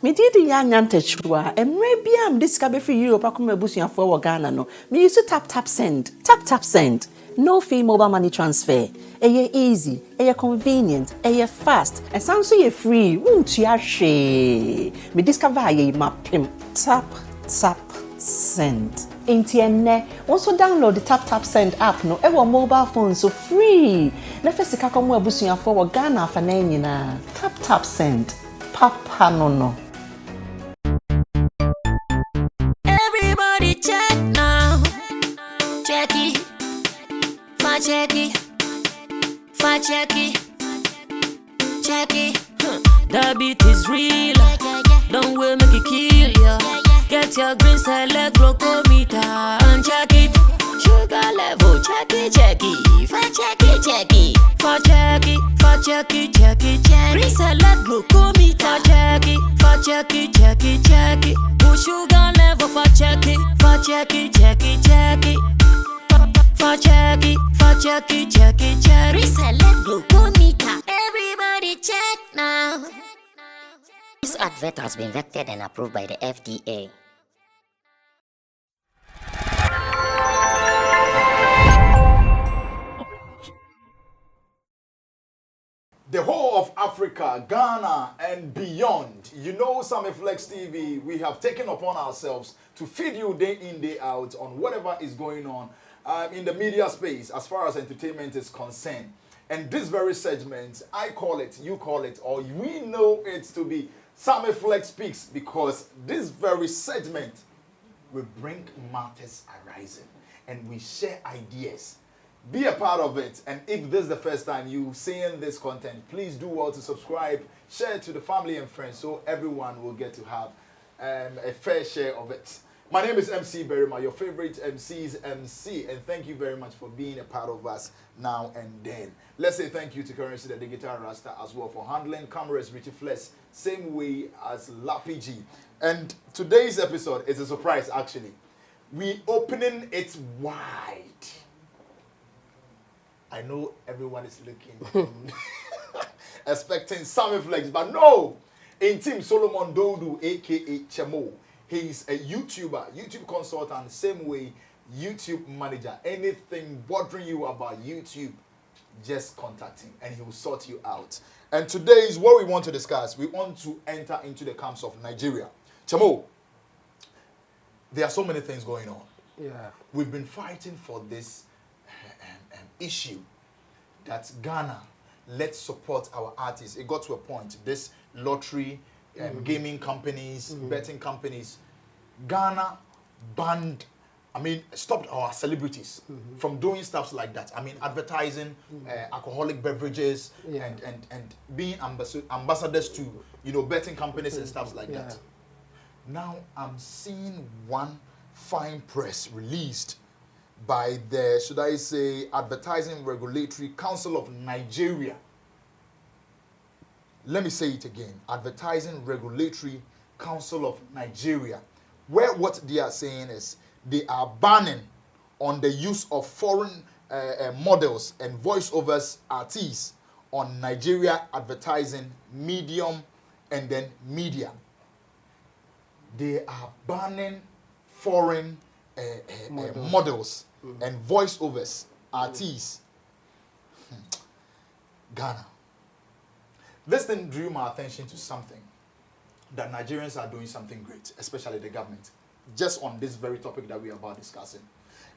Me did young antechua, and maybe I'm discovered for you, Pacuma Busia for Ghana. No, me used to tap send, tap send. No fee mobile money transfer. Aye easy, aye convenient, aye fast, and sounds so free. Won't you share? Me discover aye mapim. Tap send. Intienne, also download the tap send app no ever mobile phone so free. Na first ka komo abusuya for Ghana fa na nyina. Tap send. Papa no. Everybody check now. Check it. Check it. Check it. The beat is real. Don't wait, make it kill ya. Get your green select glucometer and check it. Sugar level, check it. Check it. Green select glucometer. Check it. Push sugar level for check it. Reselect glucometer. Everybody check now. This advert has been vetted and approved by the FDA. The whole of Africa, Ghana, and beyond. You know, Sammy Flex TV, we have taken upon ourselves to feed you day in, day out on whatever is going on in the media space as far as entertainment is concerned. And this very segment, I call it, you call it, or we know it to be Sammy Flex Speaks, because this very segment will bring matters arising and we share ideas. Be a part of it, and if this is the first time you've seen this content, please do well to subscribe, share it to the family and friends so everyone will get to have a fair share of it. My name is MC Berima, your favorite MC's MC, and thank you very much for being a part of us now and then. Let's say thank you to Currency the Digital Rasta as well for handling cameras, Richie Flex, same way as Lapigi. And today's episode is a surprise actually. We opening it wide. I know everyone is looking expecting Sammy Flex, but no! In Team Solomon Dodu, aka Chemo, he's a YouTuber, YouTube consultant, same way YouTube manager. Anything bothering you about YouTube, just contact him and he will sort you out. And today is what we want to discuss. We want to enter into the camps of Nigeria. Chemo, there are so many things going on. Yeah. We've been fighting for this issue that Ghana, let's support our artists. It got to a point, this lottery, gaming companies, betting companies, Ghana banned, stopped our celebrities from doing stuff like that. Advertising alcoholic beverages and being ambassadors to, betting companies and stuff like that. Now I'm seeing one fine press released by the, should I say, Advertising Regulatory Council of Nigeria. Let me say it again. Advertising Regulatory Council of Nigeria. Where what they are saying is they are banning on the use of foreign models and voiceovers artists on Nigeria advertising medium and then media. They are banning foreign models and voiceovers artists. Ghana. This thing drew my attention to something that Nigerians are doing something great, especially the government, just on this very topic that we are about discussing.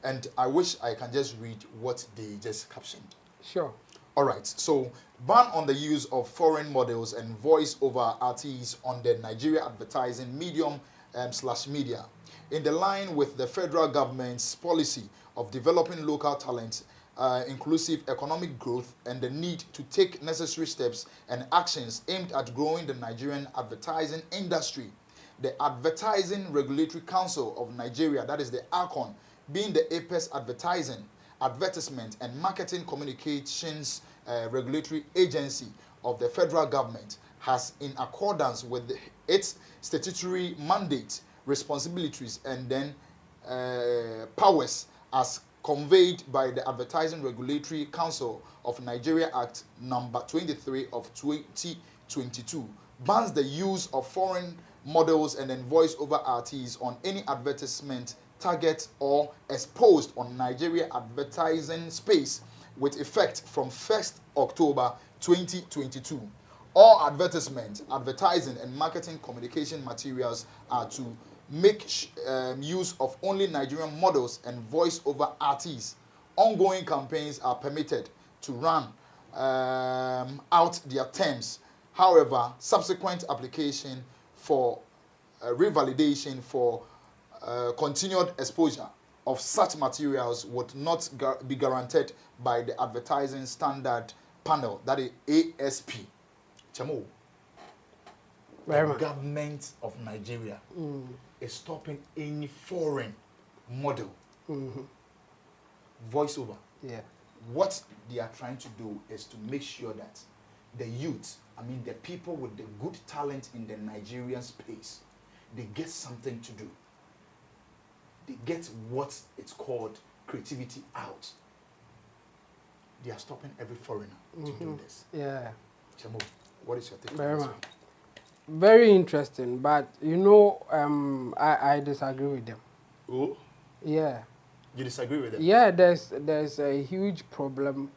And I wish I can just read what they just captioned. Sure. All right. So, ban on the use of foreign models and voice-over artists on the Nigeria advertising medium / media. In the line with the federal government's policy of developing local talent, inclusive economic growth, and the need to take necessary steps and actions aimed at growing the Nigerian advertising industry, the Advertising Regulatory Council of Nigeria, that is the ARCON, being the apex advertising, advertisement, and marketing communications regulatory agency of the federal government, has, in accordance with its statutory mandate, responsibilities, and then powers as conveyed by the Advertising Regulatory Council of Nigeria Act number 23 of 2022, bans the use of foreign models, and then voice-over artists on any advertisement target or exposed on Nigeria advertising space with effect from 1st October 2022. All advertisement, advertising, and marketing communication materials are to make use of only Nigerian models and voice-over artists. Ongoing campaigns are permitted to run out their terms. However, subsequent application for revalidation for continued exposure of such materials would not be guaranteed by the Advertising Standard Panel, that is ASP. Chamo, the government of Nigeria is stopping any foreign model voiceover. Yeah. What they are trying to do is to make sure that the youth, I mean the people with the good talent in the Nigerian space, they get something to do. They get what it's called creativity out. They are stopping every foreigner to do this. Yeah. Chamo, what is your take Very on this much. one? Very interesting, but you know, I disagree with them. Oh? Yeah. You disagree with them? Yeah, there's a huge problem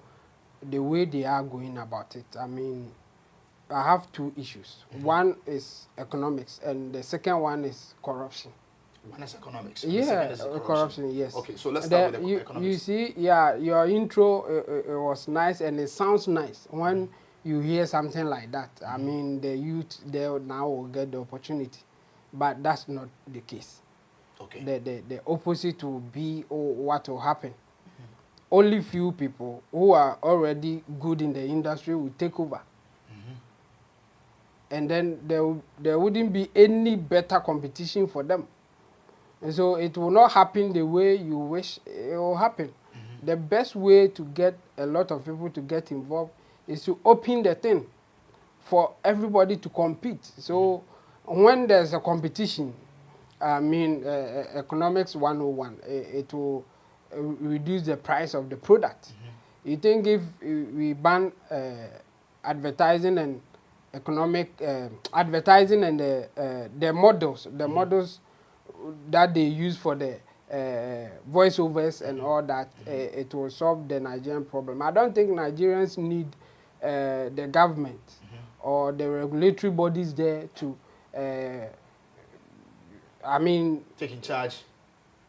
the way they are going about it. I mean, I have two issues. One is economics, and the second one is corruption. One is economics. And the Yeah, second is corruption, yes. Okay, so let's start with the You economics. see, yeah, your intro it was nice, and it sounds nice when you hear something like that. I mean, the youth, they now will get the opportunity, but that's not the case. Okay. The opposite will be what will happen. Only few people who are already good in the industry will take over. And then there wouldn't be any better competition for them. And so it will not happen the way you wish it will happen. The best way to get a lot of people to get involved is to open the thing for everybody to compete. So when there's a competition, I mean, economics 101, it will reduce the price of the product. You think if we ban advertising and economic advertising and the models that they use for the voiceovers and all that, it will solve the Nigerian problem. I don't think Nigerians need the government or the regulatory bodies there to, I mean, Taking charge.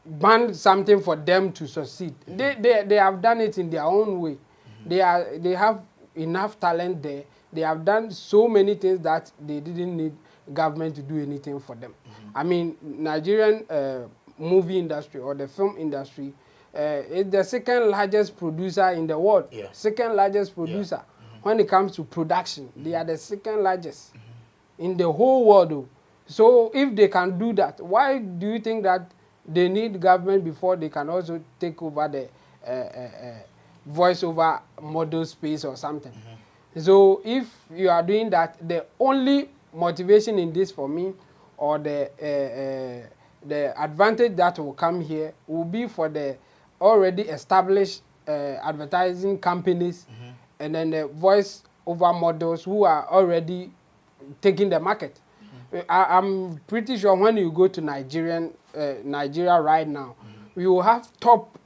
ban something for them to succeed. They have done it in their own way. They have enough talent there. They have done so many things that they didn't need government to do anything for them. I mean, Nigerian movie industry or the film industry is the second largest producer in the world. Yeah. Second largest producer. When it comes to production, they are the second largest in the whole world. So if they can do that, why do you think that they need government before they can also take over the voice-over model space or something? So if you are doing that, the only motivation in this for me, or the advantage that will come here, will be for the already established advertising companies and then the voice-over models who are already taking the market. I'm pretty sure when you go to Nigeria right now, we will have top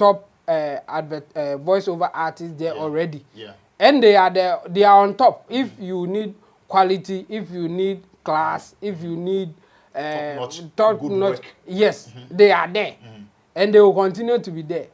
voice-over artists there already. Yeah. And they are on top. If you need quality, if you need class, if you need top notch work. Yes, they are there. And they will continue to be there.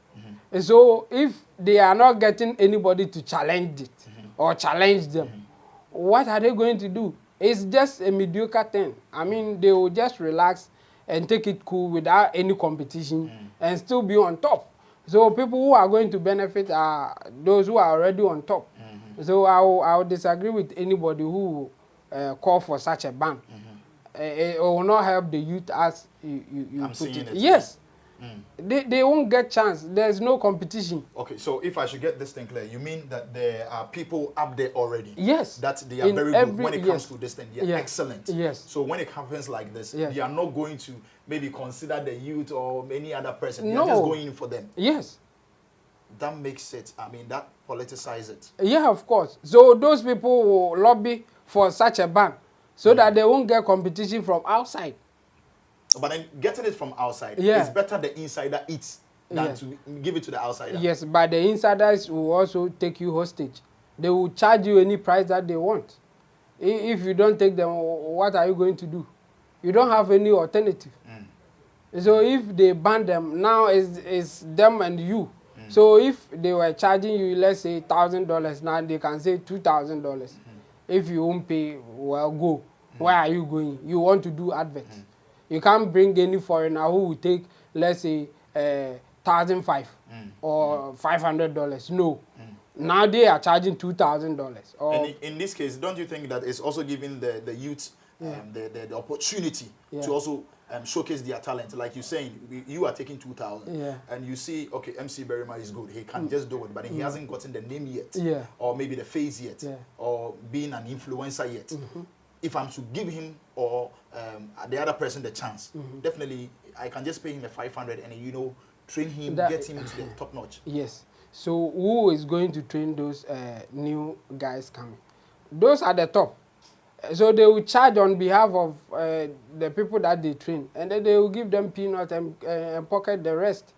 And so if they are not getting anybody to challenge it or challenge them, what are they going to do? It's just a mediocre thing. I mean, they will just relax and take it cool without any competition and still be on top. So people who are going to benefit are those who are already on top. So I will disagree with anybody who call for such a ban. It will not help the youth as you put it. Yes. They won't get chance. There's no competition. Okay, so if I should get this thing clear, you mean that there are people up there already? Yes. That they are very good when it comes to this thing. They are excellent. Yes. So when it happens like this, they are not going to maybe consider the youth or any other person. They No. are just going in for them. Yes. That makes it, I mean, that politicizes it. Yeah, of course. So those people will lobby for such a ban. so that they won't get competition from outside. But then getting it from outside, Yeah. it's better the insider eats than Yeah. to give it to the outsider. Yes, but the insiders will also take you hostage. They will charge you any price that they want. If you don't take them, what are you going to do? You don't have any alternative. So if they ban them, now it's them and you. So if they were charging you, let's say $1,000, now they can say $2,000. If you won't pay, well, go. Where are you going? You want to do adverts. You can't bring any foreigner who will take, let's say, $1,500 or $500. No. Now they are charging $2,000. And in this case, don't you think that it's also giving the youth the opportunity to also showcase their talent? Like you're saying, you are taking 2,000, and you see, okay, MC Berima is good. He can just do it, but he hasn't gotten the name yet, or maybe the face yet, or being an influencer yet. If I'm to give him or the other person the chance, definitely I can just pay him a 500 and train him, get him to the top notch. Yes. So who is going to train those new guys coming? Those are the top. So they will charge on behalf of the people that they train, and then they will give them peanuts and pocket the rest.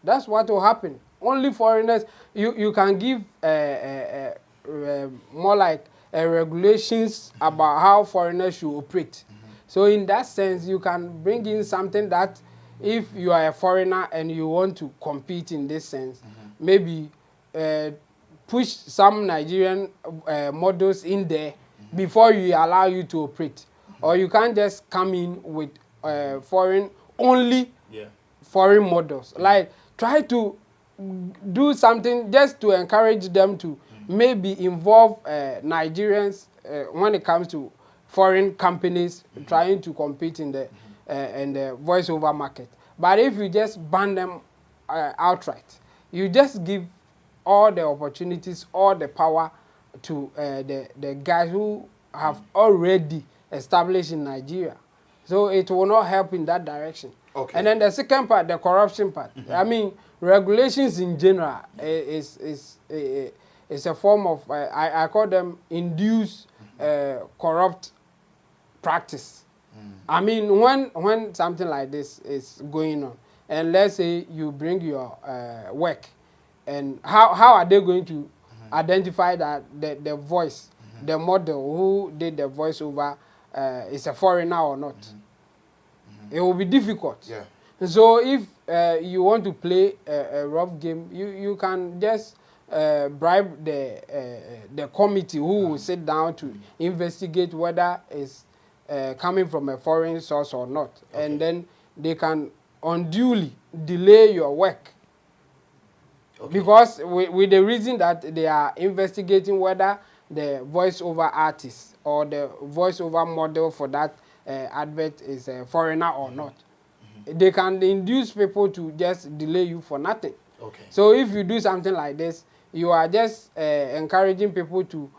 That's what will happen. Only foreigners. You can give more like regulations about how foreigners should operate. So in that sense, you can bring in something that if you are a foreigner and you want to compete in this sense, maybe push some Nigerian models in there before you allow you to operate. Or you can't just come in with foreign models. Like try to do something just to encourage them to maybe involve Nigerians when it comes to foreign companies trying to compete in the voiceover market. But if you just ban them outright, you just give all the opportunities, all the power to the guys who have already established in Nigeria. So it will not help in that direction. Okay. And then the second part, the corruption part. I mean, regulations in general is a form of, I call them induced corrupt practice. I mean, when something like this is going on, and let's say you bring your work, and how are they going to identify that the voice, the model who did the voiceover is a foreigner or not? It will be difficult. Yeah. So if you want to play a rough game, you can just bribe the committee who will sit down to investigate whether it's coming from a foreign source or not. Okay. And then they can unduly delay your work. Okay. Because with the reason that they are investigating whether the voiceover artist or the voiceover model for that advert is a foreigner or not. They can induce people to just delay you for nothing. Okay. So if you do something like this, you are just encouraging people to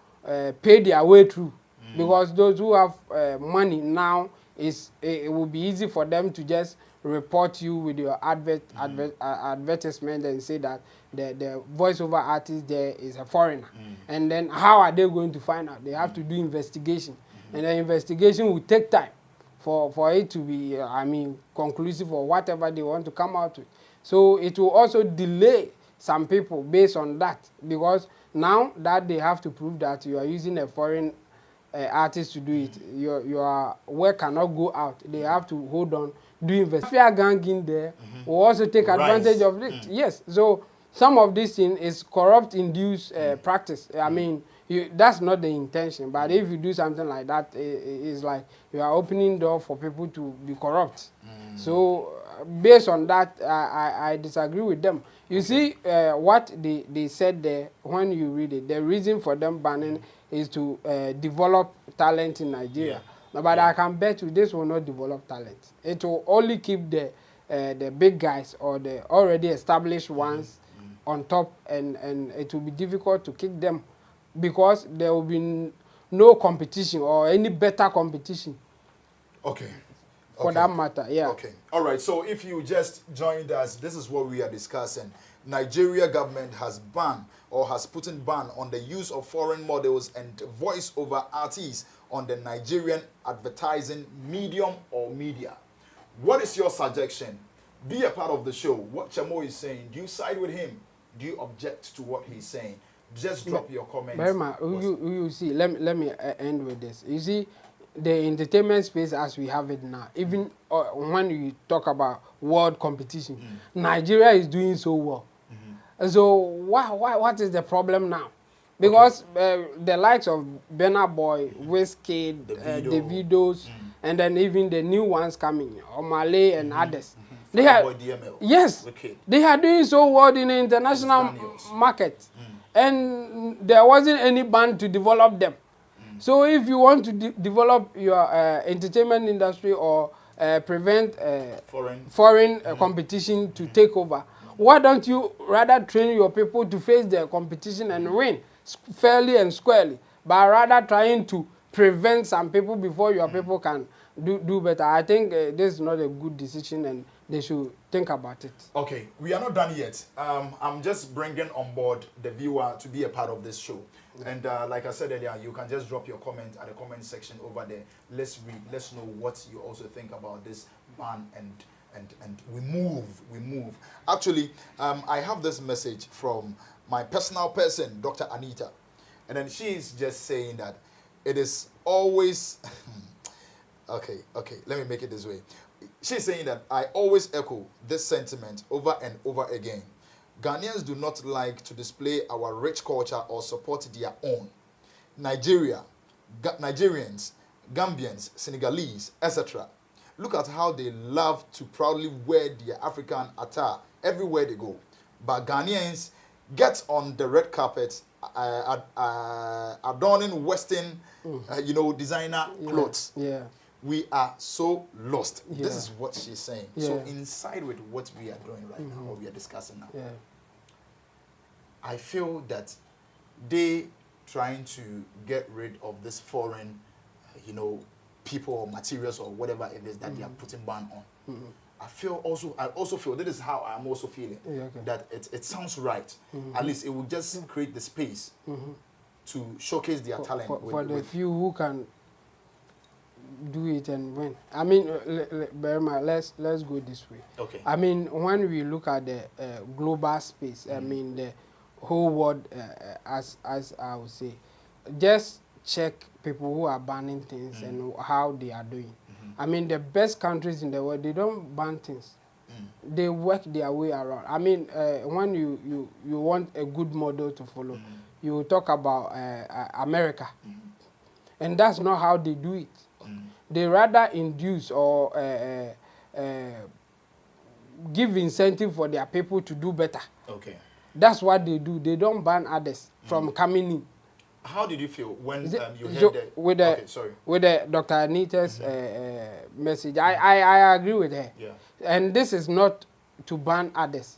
pay their way through. Because those who have money now, it will be easy for them to just report you with your advertisement and say that the voiceover artist there is a foreigner. And then how are they going to find out? They have to do investigation. And the investigation will take time for it to be, conclusive or whatever they want to come out with. So it will also delay some people based on that. Because now that they have to prove that you are using a foreign artist to do it, your work cannot go out. They have to hold on, do investigation. Mafia gang in there will also take advantage of it. Yes. So some of this thing is corrupt induced practice. I mean, that's not the intention. But if you do something like that, it's like you are opening door for people to be corrupt. So based on that, I disagree with them. You see what they said there when you read it. The reason for them banning is to develop talent in Nigeria. But I can bet you this will not develop talent. It will only keep the big guys or the already established ones on top, and it will be difficult to kick them because there will be no competition or any better competition. Okay. For that matter, yeah. Okay. All right. So if you just joined us, this is what we are discussing. Nigeria government has banned or has put in ban on the use of foreign models and voice-over artists on the Nigerian advertising medium or media. What is your suggestion? Be a part of the show. What Chamo is saying, do you side with him? Do you object to what he's saying? Just drop your comments. Berma, you see, let me end with this. You see, the entertainment space as we have it now, even when you talk about world competition, Nigeria is doing so well. So what is the problem now? Because the likes of Burna Boy, Wizkid, Davidos, and then even the new ones coming, Omale and others. They are, yes, they are doing so well in the international market. And there wasn't any band to develop them. So if you want to develop your entertainment industry or prevent foreign competition to take over, why don't you rather train your people to face the competition and win fairly and squarely, but rather trying to prevent some people before your people can do better? I think this is not a good decision and they should think about it. Okay, we are not done yet. I'm just bringing on board the viewer to be a part of this show. And like I said earlier, you can just drop your comment at the comment section over there. Let's read. Let's know what you also think about this ban and we move. Actually, I have this message from my personal person, Dr. Anita. And then she's just saying that it is always... okay, let me make it this way. She's saying that I always echo this sentiment over and over again. Ghanaians do not like to display our rich culture or support their own. Nigerians, Gambians, Senegalese, etc. Look at how they love to proudly wear their African attire everywhere they go. But Ghanaians get on the red carpet adorning Western, designer clothes. Yeah. We are so lost. Yeah. This is what she's saying. Yeah. So inside with what we are doing right now, what we are discussing now, I feel that they trying to get rid of this foreign, people or materials or whatever it is that they are putting ban on. I also feel this is how I'm also feeling, that it sounds right. At least it will just create the space to showcase their talent. For the few who can do it and win. I mean, Berma, let's go this way. Okay. I mean, when we look at the global space, I mean, the whole world, as I would say, just check people who are banning things and how they are doing. I mean, the best countries in the world, they don't ban things. They work their way around. I mean, when you want a good model to follow, you talk about America. And that's not how they do it. They rather induce or give incentive for their people to do better. Okay. That's what they do. They don't ban others from coming in. How did you feel when you heard with the Dr. Anita's message? I agree with her. Yeah. And this is not to ban others.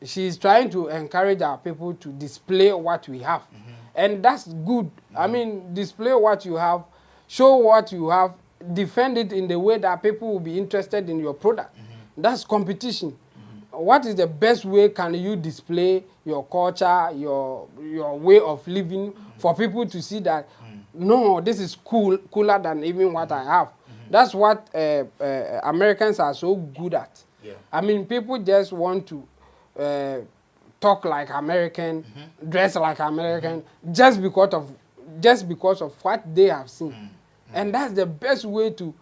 She's trying to encourage our people to display what we have. And that's good. I mean, display what you have, show what you have, defend it in the way that people will be interested in your product. That's competition. What is the best way can you display your culture, your way of living for people to see that, no, this is cooler than even what I have. That's what Americans are so good at. Yeah. I mean, people just want to talk like American, dress like American, just because of what they have seen. And that's the best way to,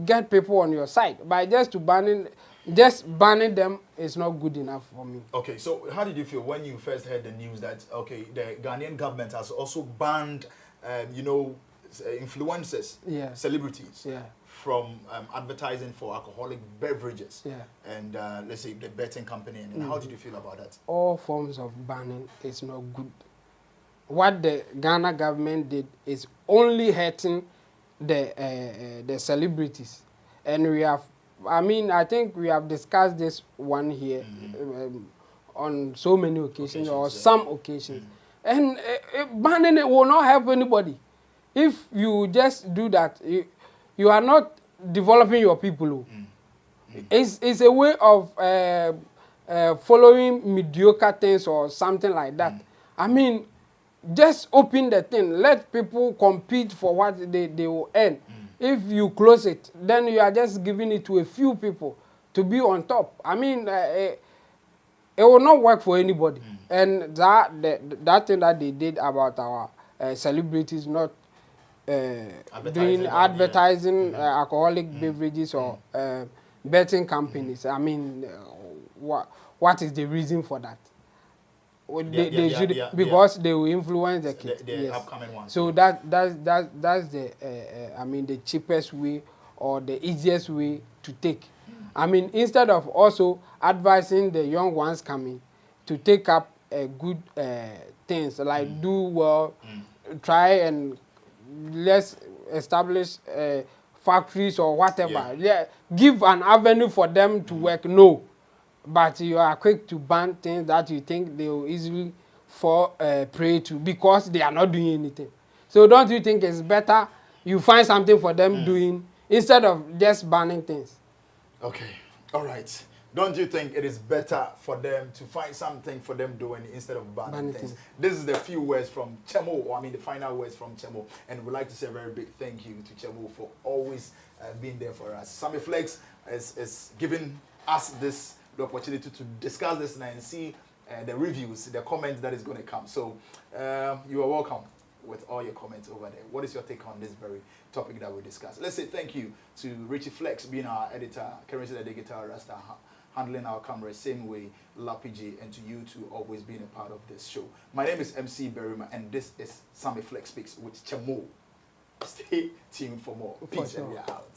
get people on your side. By just banning them is not good enough for me. Okay, so how did you feel when you first heard the news that, okay, the Ghanaian government has also banned, influencers, celebrities, from advertising for alcoholic beverages, and let's say the betting company. And how did you feel about that? All forms of banning is not good. What the Ghana government did is only hurting the celebrities, and we have. I think we have discussed this one here on so many occasions or some occasions, and banning it will not help anybody. If you just do that, you are not developing your people. It's a way of following mediocre things or something like that. I mean, just open the thing. Let people compete for what they will earn. If you close it, then you are just giving it to a few people to be on top. I mean, it will not work for anybody. And that thing that they did about our celebrities not doing advertising alcoholic beverages or betting companies. I mean, what is the reason for that? They should because they will influence the kids. The upcoming ones. So that's the I mean the cheapest way or the easiest way to take. I mean, instead of also advising the young ones coming to take up good things like do well, try and let's establish factories or whatever. Yeah, give an avenue for them to work. No. But you are quick to ban things that you think they will easily fall prey to because they are not doing anything. So don't you think it's better you find something for them doing instead of just banning things? Okay, all right. Don't you think it is better for them to find something for them doing instead of banning things? This is the few words from Chemo, or I mean the final words from Chemo. And we'd like to say a very big thank you to Chemo for always being there for us. Sammy Flex is giving us the opportunity to discuss this and see the reviews, the comments that is going to come. So you are welcome with all your comments over there. What is your take on this very topic that we discussed? Let's say thank you to Richie Flex being our editor, currently the digital Rasta, handling our camera same way, Lapiji, and to you two always being a part of this show. My name is MC Berima, and this is Sammy Flex Speaks with Chemo. Stay tuned for more. Peace and we are out.